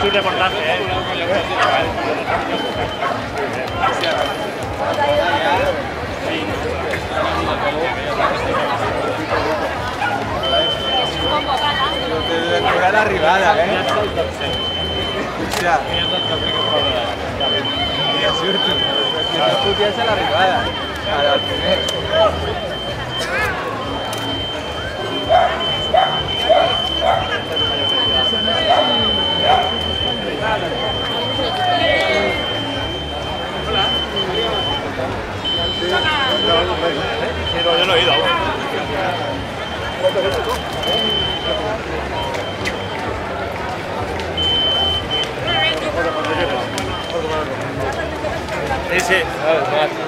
tu reportaje, ¿eh? Descubrir l'arribada, eh? Hòstia. Mira, surto. No podia ser l'arribada. Ara, el primer. Sí, no, yo no he ido aún. Sí, sí.